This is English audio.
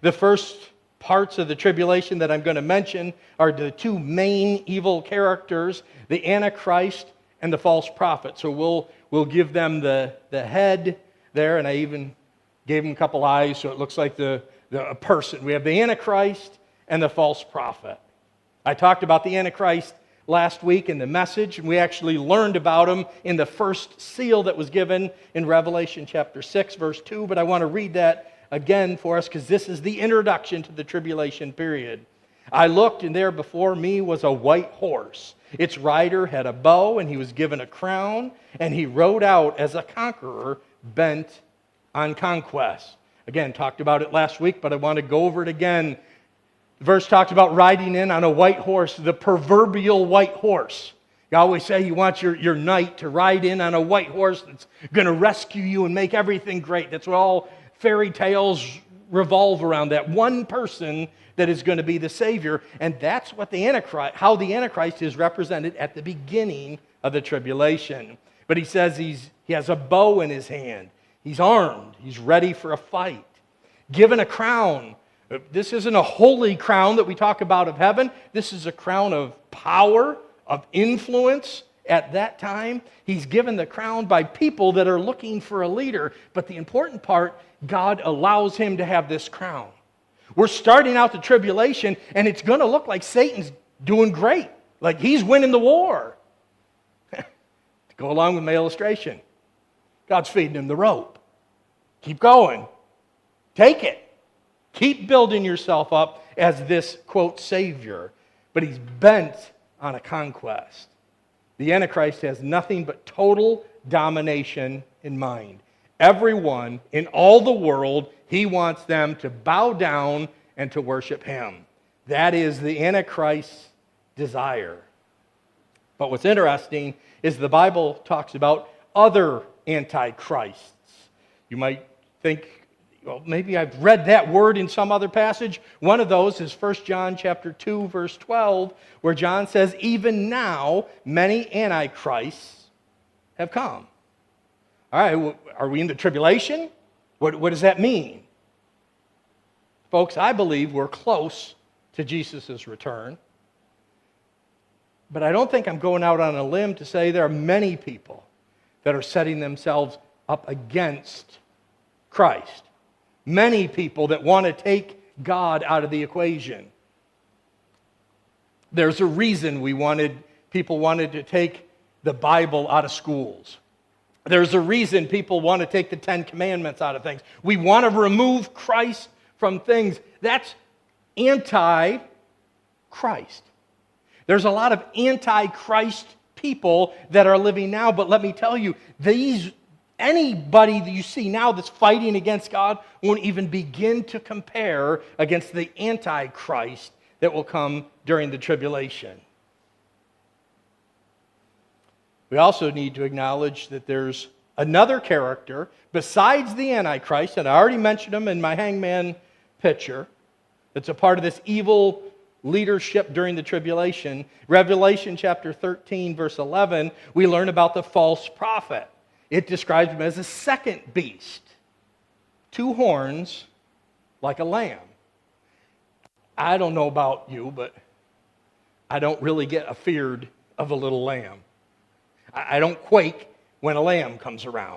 The first parts of the tribulation that I'm going to mention are the two main evil characters, the Antichrist and the false prophet. So we'll give them the head there, and I even gave them a couple eyes so it looks like a person. We have the Antichrist and the false prophet. I talked about the Antichrist last week in the message, and we actually learned about him in the first seal that was given in Revelation chapter 6, verse 2, but I want to read that again for us because this is the introduction to the tribulation period. I looked, and there before me was a white horse. Its rider had a bow, and he was given a crown, and he rode out as a conqueror bent on conquest. Again, talked about it last week, but I want to go over it again. The verse talks about riding in on a white horse, the proverbial white horse. You always say you want your knight to ride in on a white horse that's going to rescue you and make everything great. That's what all fairy tales revolve around, that one person that is going to be the Savior. And that's what how the Antichrist is represented at the beginning of the tribulation. But he says he has a bow in his hand. He's armed. He's ready for a fight. Given a crown. This isn't a holy crown that we talk about of heaven. This is a crown of power, of influence at that time. He's given the crown by people that are looking for a leader. But the important part, God allows him to have this crown. We're starting out the tribulation, and it's going to look like Satan's doing great. Like he's winning the war. To go along with my illustration, God's feeding him the rope. Keep going. Take it. Keep building yourself up as this, quote, Savior. But he's bent on a conquest. The Antichrist has nothing but total domination in mind. Everyone in all the world, he wants them to bow down and to worship him. That is the Antichrist's desire. But what's interesting is the Bible talks about other antichrists. You might think, well, maybe I've read that word in some other passage. One of those is 1 John chapter 2, verse 12, where John says, even now many antichrists have come. All right, are we in the tribulation? What does that mean? Folks, I believe we're close to Jesus' return. But I don't think I'm going out on a limb to say there are many people that are setting themselves up against Christ. Many people that want to take God out of the equation. There's a reason people wanted to take the Bible out of schools. There's a reason people want to take the Ten Commandments out of things. We want to remove Christ from things. That's anti-Christ. There's a lot of anti-Christ people that are living now, but let me tell you, anybody that you see now that's fighting against God won't even begin to compare against the Antichrist that will come during the tribulation. We also need to acknowledge that there's another character besides the Antichrist, and I already mentioned him in my hangman picture, that's a part of this evil leadership during the tribulation. Revelation chapter 13, verse 11, we learn about the false prophet. It describes him as a second beast, 2 horns like a lamb. I don't know about you, but I don't really get afeared of a little lamb. I don't quake when a lamb comes around.